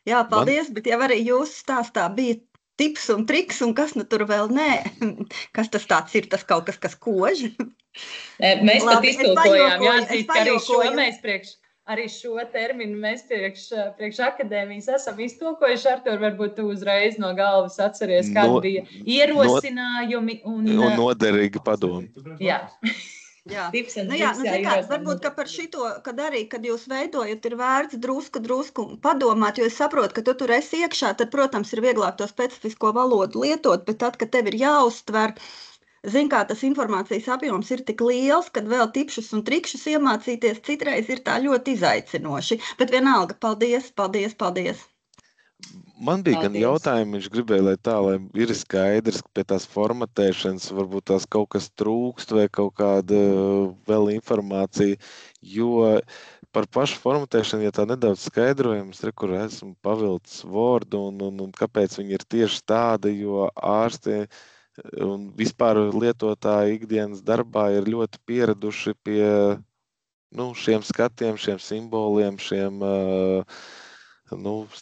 Jā, paldies, bet jau arī jūsu stāstā bija tips un triks, un kas nu tur vēl nē? Kas tas tāds ir, tas kaut kas, kas kož? Mēs pat iztulkojām, jāatzīst, ka arī šo terminu mēs priekš akadēmijas esam iztulkojuši. Artur, varbūt tu uzreiz no galvas atceries, kādi bija ierosinājumi. Un noderīgi padomi. Jā. Jā, varbūt, ka par šito, kad jūs veidojat, ir vērts drusku padomāt, jo es saprotu, ka tu tur esi iekšā, tad, protams, ir vieglāk to specifisko valodu lietot, bet tad, kad tev ir jāuztver, zin, kā tas informācijas apjoms ir tik liels, kad vēl tipšus un trikšus iemācīties citreiz ir tā ļoti izaicinoši. Bet vienalga, paldies. Man bija gan jautājumi, viņš gribēja, lai ir skaidrs, ka pie tās formatēšanas varbūt tās kaut kas trūkst vai kaut kāda vēl informācija, jo par pašu formatēšanu, ja tā nedaudz skaidrojums, kur esmu pavilcis Word un kāpēc viņi ir tieši tādi, jo ārsti un vispār lietotāji ikdienas darbā ir ļoti pieraduši pie šiem skatiem, šiem simboliem, šiem...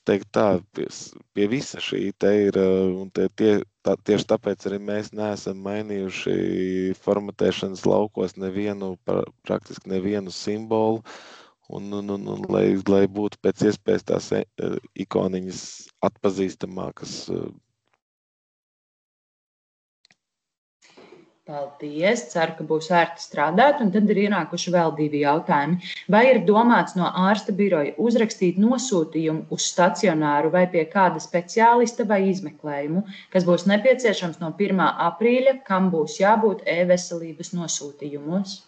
teikt tā, pie visa šī te ir, un tieši tāpēc arī mēs neesam mainījuši formatēšanas laukos praktiski nevienu simbolu, un lai būtu pēc iespējas tās ikoniņas atpazīstamākas. Paldies! Ceru, ka būs ērti strādāt, un tad ir ienākuši vēl 2 jautājumi. Vai ir domāts no ārsta biroja uzrakstīt nosūtījumu uz stacionāru vai pie kāda speciālista vai izmeklējumu, kas būs nepieciešams no 1. aprīļa, kam būs jābūt e-veselības nosūtījumos?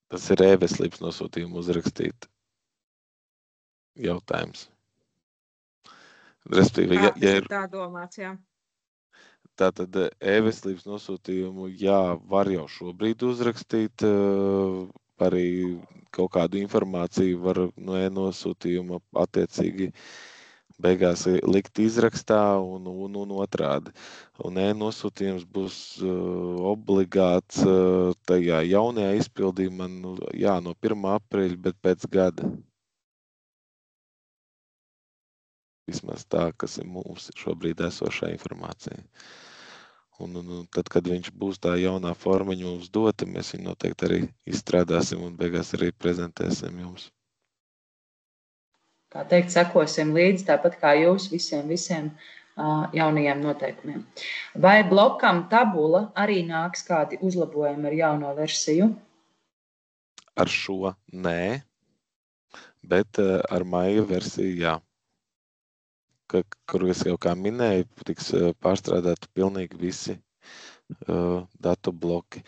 Tas ir e-veselības nosūtījumu uzrakstīt jautājums. Respektīvi, ja ir tā domāts, jā. tātad e-veselības nosūtījumu, jā, var jau šobrīd uzrakstīt, arī kaut kādu informāciju var no e-nosūtījuma attiecīgi beigās likt izrakstā un otrādi. Un e-nosūtījums būs obligāts tajā jaunajā izpildījumā, jā, no 1. aprīļa, bet pēc gada. Vismaz tā, kas ir mums šobrīd esošā informācija. Un tad, kad viņš būs tā jaunā formiņa mums dota, mēs viņu noteikti arī izstrādāsim un beigās arī prezentēsim jums. Kā teikt, sekosim līdzi, tāpat kā jūs visiem jaunajiem noteikumiem. Vai blokam tabula arī nāks kādi uzlabojumi ar jauno versiju? Ar šo nē, bet ar maija versiju jā. Kur es jau kā minēju, tiks pārstrādāti pilnīgi visi datu bloki.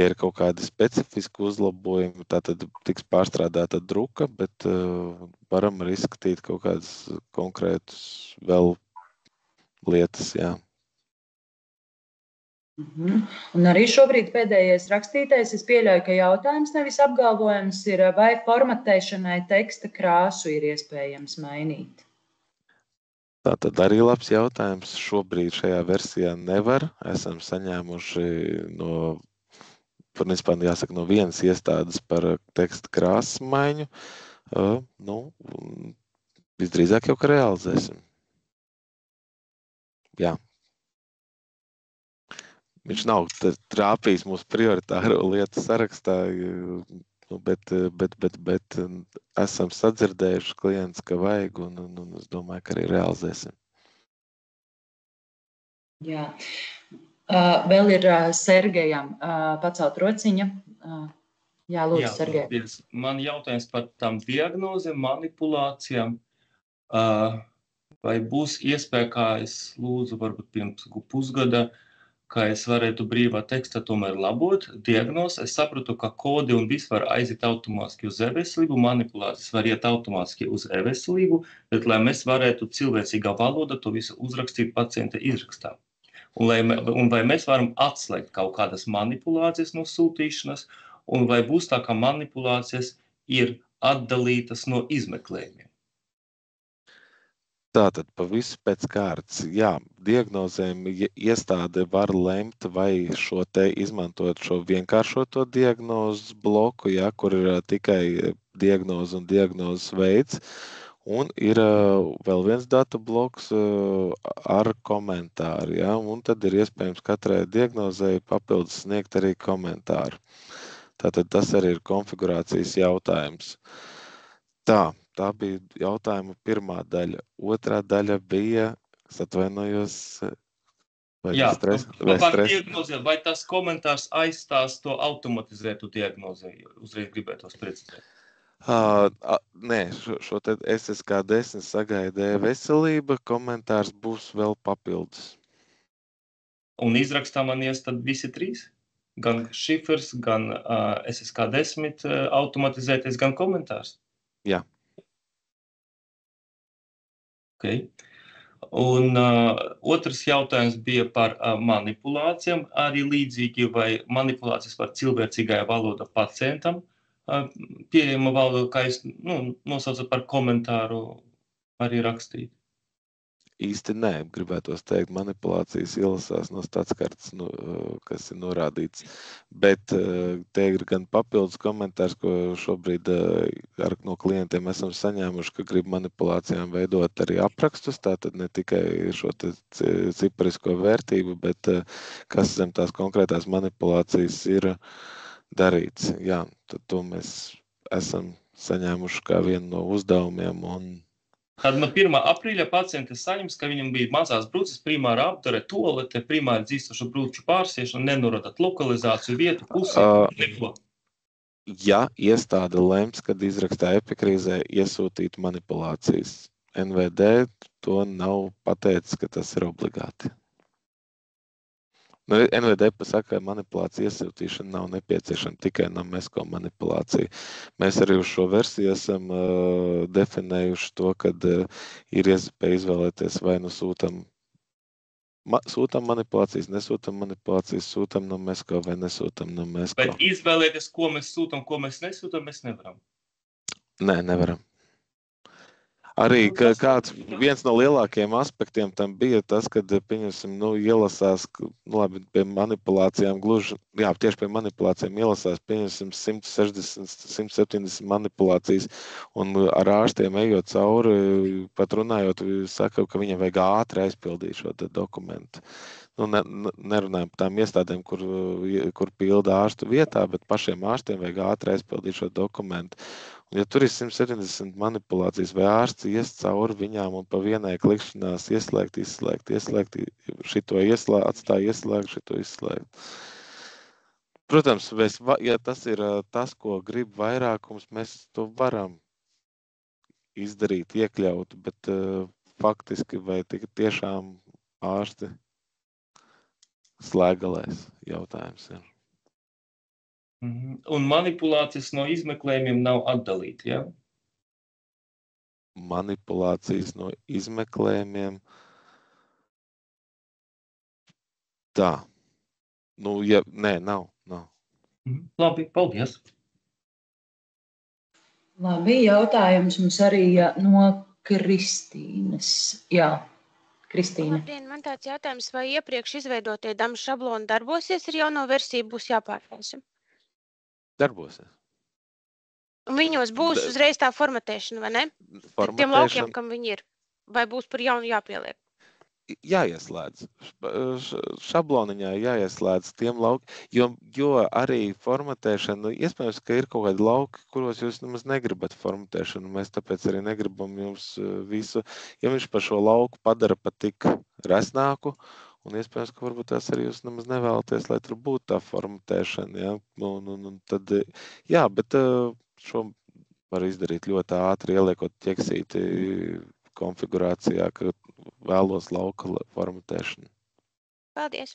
Ja ir kaut kādi specifiski uzlabojumi, tad tiks pārstrādāta druka, bet varam arī izskatīt kaut kādas konkrētas vēl lietas, jā. Un arī šobrīd pēdējais rakstītais, es pieļauju, ka jautājums nevis apgalvojums ir, vai formatēšanai teksta krāsu ir iespējams mainīt. Tātad arī labs jautājums. Šobrīd šajā versijā nevar. Esam saņēmuši no vienas iestādes par teksta krāsas maiņu. Visdrīzāk jau, ka realizēsim. Jā. Viņš nav trāpījis mūsu prioritāro lietu sarakstā, bet esam sadzirdējuši klients, ka vajag, un es domāju, ka arī realizēsim. Jā. Vēl ir Sergejam pacelt rociņa. Jā, lūdzu, Sergej. Man jautājums par tām diagnozēm, manipulācijām. Vai būs iespēja, kā es lūdzu, varbūt pirms pusgada, ka es varētu brīvā tekstā tomēr labot diagnozi. Es sapratu, ka kodi un viss var aiziet automātiski uz e-veselību, manipulācijas var iet automātiski uz e-veselību, bet lai mēs varētu cilvēcīgā valoda to visu uzrakstīt pacienta izrakstā. Un vai mēs varam atslēgt kaut kādas manipulācijas no sūtīšanas, un vai būs tā, ka manipulācijas ir atdalītas no izmeklējumiem? Tātad pavisam pēc kārtas, jā, diagnozēm iestāde var lemt, vai izmantot šo vienkāršoto diagnozes bloku, jā, kur ir tikai diagnoze un diagnozes veids, un ir vēl viens datu bloks ar komentāru, jā, un tad ir iespējams katrai diagnozei papildus sniegt arī komentāru. Tātad tas arī ir konfigurācijas jautājums. Tā bija jautājuma pirmā daļa. Otrā daļa bija, es atvainojos, vai diagnozē, vai tas komentārs aizstās to automatizētu diagnozē? Uzreiz gribētos precizēt. Nē, šo te SSK10 sagaida e-veselība, komentārs būs vēl papildus. Un izrakstā man ies tad visi trīs? Gan šifrs, gan SSK10 automatizētais, gan komentārs? Jā. Okay. Un otrs jautājums bija par manipulācijām. Arī līdzīgi, vai manipulācijas var cilvēcīgajā valodā pacientam pieejama valoda, kā es nosaucu par komentāru arī rakstīt? Īsti nē, gribētos teikt, manipulācijas ielasās no statskartes, kas ir norādīts. Bet te ir gan papildus komentārs, ko šobrīd no klientiem esam saņēmuši, ka grib manipulācijām veidot arī aprakstus, tātad ne tikai šo ciparisko vērtību, bet kas zem tās konkrētās manipulācijas ir darīts. Jā, tad to mēs esam saņēmuši kā vienu no uzdevumiem un Tad no 1. aprīļa pacienti saņems, ka viņam bija mazās brūces, primāra aptare, toalete, primāri dzīstošu brūču pārsiešanu, nenoradat lokalizāciju, vietu, pusi, neko. Ja iestāde lems, kad izrakstā epikrīzē iesūtīt manipulācijas, NVD to nav pateicis, ka tas ir obligāti. NVD pasaka, ka manipulācija iesūtīšana nav nepieciešama tikai Namesko manipulācija. Mēs arī uz šo versiju esam definējuši to, kad ir iespēja izvēlēties vai nu sūtam manipulācijas, nesūtam manipulācijas, sūtam Namesko vai nesūtam Namesko. Bet izvēlēties, ko mēs sūtam, ko mēs nesūtam, mēs nevaram. Nē, nevaram. Arī viens no lielākajiem aspektiem tam bija tas, kad, pieņemsim, ielasās, labi, pie manipulācijām gluži, jā, tieši pie manipulācijām ielasās, pieņemsim, 160, 170 manipulācijas, un ar ārstiem ejot cauri, pat runājot, saka, ka viņam vajag ātri aizpildīt šo dokumentu. Nerunājam par tām iestādēm, kur pilda ārstu vietā, bet pašiem ārstiem vajag ātri aizpildīt šo dokumentu. Un, ja tur ir 170 manipulācijas, vai ārsts ies cauri viņām un pa vienai klikšanās ieslēgt, šito atstāja ieslēgt, šito izslēgt. Protams, ja tas ir tas, ko grib vairākums, mēs to varam izdarīt, iekļaut, bet faktiski vai tiešām ārsti slēgalēs jautājums ir. Un manipulācijas no izmeklējumiem nav atdalīti, ja? Manipulācijas no izmeklējumiem. Tā. Nē, nav. Labi, paldies. Labi, jautājums mums arī no Kristīnas. Jā, Kristīna. Labdien, man tāds jautājums, vai iepriekš izveidotie DAM šabloni darbosies, ar jauno versiju būs jāpārtaisa? Darbosies. Un viņos būs uzreiz tā formatēšana, vai ne? Tiem laukiem, kam viņi ir. Vai būs par jaunu jāpieliek? Jāieslēdz. Šabloniņā jāieslēdz tiem laukiem, jo arī formatēšana, iespējams, ka ir kaut kādi lauki, kuros jūs nemaz negribat formatēšanu. Mēs tāpēc arī negribam jums visu. Ja viņš par šo lauku padara pat tik resnāku, un iespējams, ka varbūt tās arī jūs nemaz nevēlaties, lai tur būtu tā formatēšana. Ja? Tad, jā, bet šo var izdarīt ļoti ātri, ieliekot ķeksīti konfigurācijā, ka vēlos lauka formatēšanu. Paldies!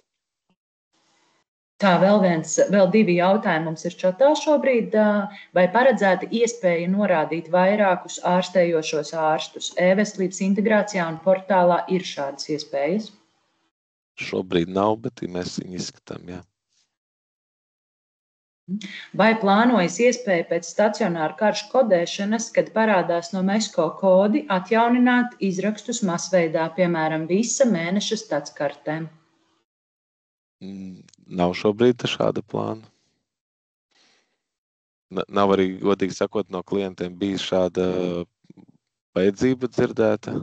Tā, vēl divi jautājumi mums ir čatā šobrīd. Vai paredzēta iespēja norādīt vairākus ārstējošos ārstus? E-veselības integrācijā un portālā ir šādas iespējas? Šobrīd nav, bet mēs viņu izskatām, jā. Vai plānojas iespēja pēc stacionāra karšu kodēšanas, kad parādās Namesko kodi, atjaunināt izrakstus masveidā, piemēram, visa mēneša statskartēm? Nav šobrīd šāda plāna. Nav arī, godīgi sakot, no klientiem bijis šāda vajadzība dzirdēta.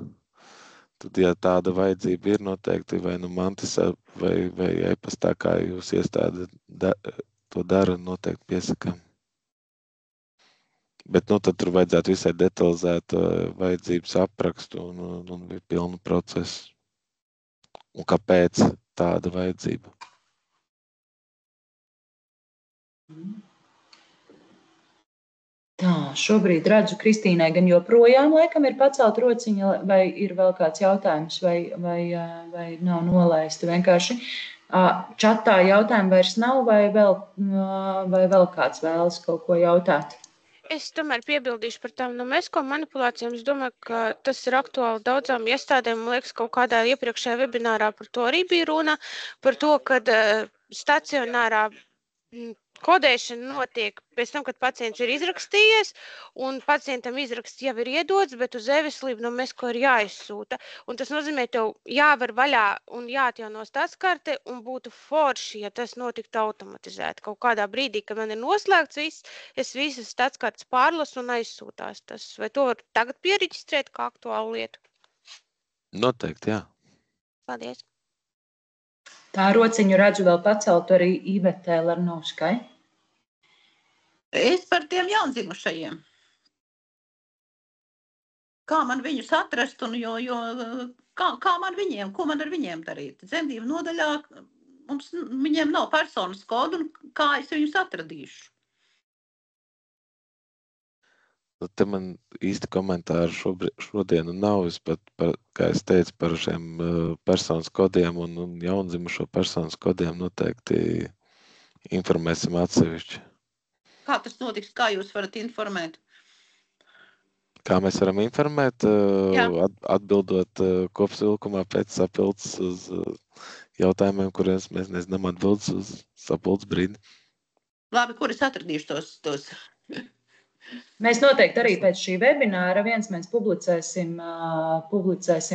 Tad, ja tāda vajadzība ir noteikti vai nu Mantisā vai e-pastā, kā jūs iestāde to dara, noteikti piesakām. Bet tad tur vajadzētu visai detalizētu vajadzības aprakstu un pilnu procesu. Un kāpēc tāda vajadzība? Tā, šobrīd redzu, Kristīnai gan joprojām laikam ir pacelt rociņa, vai ir vēl kāds jautājums, vai nav nolaisti vienkārši. Čatā jautājumu vairs nav, vai vēl kāds vēlas kaut ko jautāt? Es tomēr piebildīšu par tām Namesko manipulācijām. Es domāju, ka tas ir aktuāli daudzām iestādēm. Man liekas, kaut kādā iepriekšējā webinārā par to arī bija runa, par to, kad stacionārā kodēšana notiek pēc tam, kad pacients ir izrakstījies, un pacientam izraksts jau ir iedots, bet uz e-veselību Namesko ir jāizsūta. Un tas nozīmē, tev jāvar vaļā un jāatjauno statskarte, un būtu forši, ja tas notiktu automatizēti. Kaut kādā brīdī, kad man ir noslēgts viss, es visas statskartes pārlasu un aizsūtās tas. Vai to var tagad pieregistrēt kā aktuālu lietu? Noteikti, jā. Paldies. Tā rociņu redzu vēl paceltu arī Ivete Larnovskai. Es par tiem jaundzimušajiem. Kā man viņus atrast un kā man viņiem, ko man ar viņiem darīt? Dzemdību nodaļā viņiem nav personas kodu un kā es viņus atradīšu? Te man īsti komentāru šodien nav. Es pat, kā es teicu, par šiem personas kodiem un jaundzimušo personas kodiem noteikti informēsim atsevišķi. Kā tas notiks? Kā jūs varat informēt? Kā mēs varam informēt? Atbildot kopsavilkumā pēc sapildes uz jautājumiem, kuriem mēs nezinām atbildes uz sapildes brīdi. Labi, kur es atradīšu tos? Mēs noteikti arī pēc šī webināra mēs publicēsim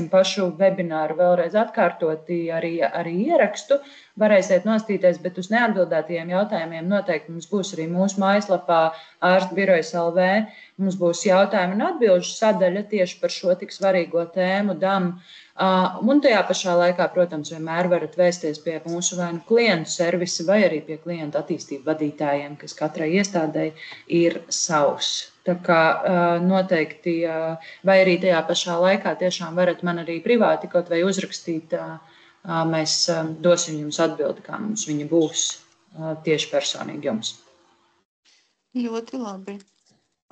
pašu webināru vēlreiz atkārtoti arī ierakstu. Varēsiet nostīties, bet uz neatbildētajiem jautājumiem noteikti mums būs arī mūsu mājaslapā ārstbirojas LV. Mums būs jautājumu un atbilžu sadaļa tieši par šo tik svarīgo tēmu DAM. Un tajā pašā laikā, protams, vienmēr varat vēsties pie mūsu vai nu klientu servisa vai arī pie klientu attīstību vadītājiem, kas katrai iestādei ir savs. Tā kā noteikti, vai arī tajā pašā laikā tiešām varat man arī privāti kaut vai uzrakstīt, mēs dosim jums atbildi, kā mums viņa būs tieši personīgi jums. Ļoti labi.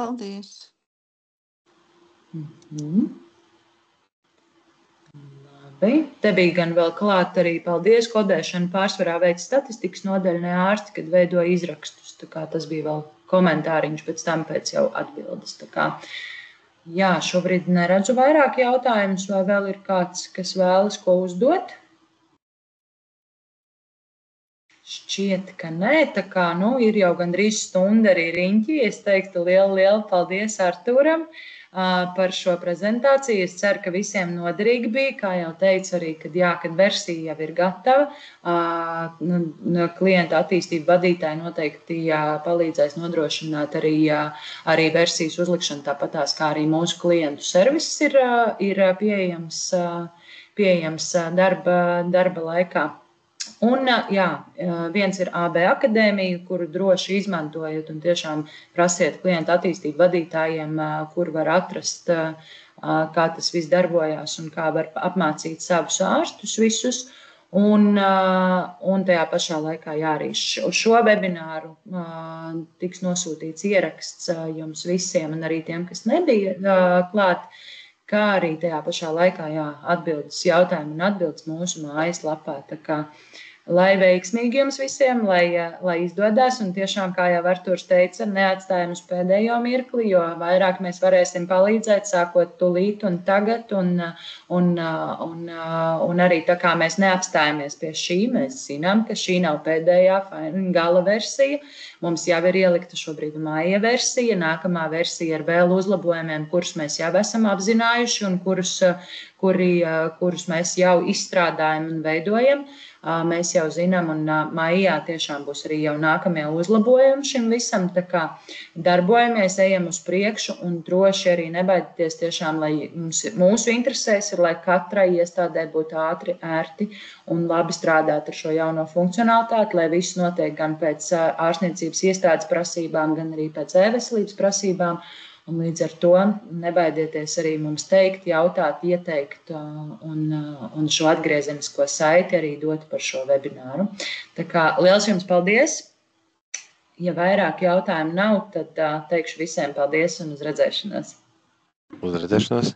Paldies. Te bija gan vēl klāt arī paldies kodēšanu pārsvarā veids statistikas nodaļa ārsti, kad veidoja izrakstus. Tā kā tas bija vēl komentāriņš pēc jau atbildes. Tā kā, jā, šobrīd neredzu vairāk jautājumus, vai vēl ir kāds, kas vēlas ko uzdot? Šķiet, ka nē, tā kā, ir jau gandrīz stunda arī riņķī. Es teiktu lielu paldies Artūram par šo prezentāciju. Es ceru, ka visiem noderīgi bija, kā jau teicu arī, kad versija jau ir gatava. Klienta attīstību vadītāji noteikti palīdzēs nodrošināt arī versijas uzlikšanu, tāpatās kā arī mūsu klientu servis ir pieejams darba laikā. Un, viens ir AB akadēmija, kuru droši izmantojot un tiešām prasiet klientu attīstību vadītājiem, kur var atrast, kā tas viss darbojās un kā var apmācīt savus ārstus visus. Un tajā pašā laikā arī uz šo webināru tiks nosūtīts ieraksts jums visiem un arī tiem, kas nebija klāt, kā arī tajā pašā laikā atbildes jautājumu un atbildes mūsu mājaslapā. Tā kā lai veiksmīgi jums visiem, lai izdodas un tiešām, kā jau Artūrs teica, neatstājam uz pēdējo mirkli, jo vairāk mēs varēsim palīdzēt, sākot tūlīt un tagad, un arī tā kā mēs neapstājamies pie šī, mēs zinām, ka šī nav pēdējā gala versija. Mums jau ir ielikta šobrīd māja versija, nākamā versija ar vēl uzlabojumiem, kurus mēs jau esam apzinājuši un kurus mēs jau izstrādājam un veidojam. Mēs jau zinām, un maijā tiešām būs arī jau nākamie uzlabojumi šim visam. Tā kā darbojamies, ejam uz priekšu un droši arī nebaidieties tiešām, lai mūsu interesēs ir, lai katrai iestādē būtu ātri, ērti un labi strādāt ar šo jauno funkcionalitāti, lai viss notiek gan pēc ārstniecības iestādes prasībām, gan arī pēc e-veselības prasībām. Un līdz ar to nebaidieties arī mums teikt, jautāt, ieteikt un šo atgriezenisko saiti arī dot par šo webināru. Tā kā liels jums paldies! Ja vairāk jautājumu nav, tad teikšu visiem paldies un uz redzēšanos! Uz redzēšanos!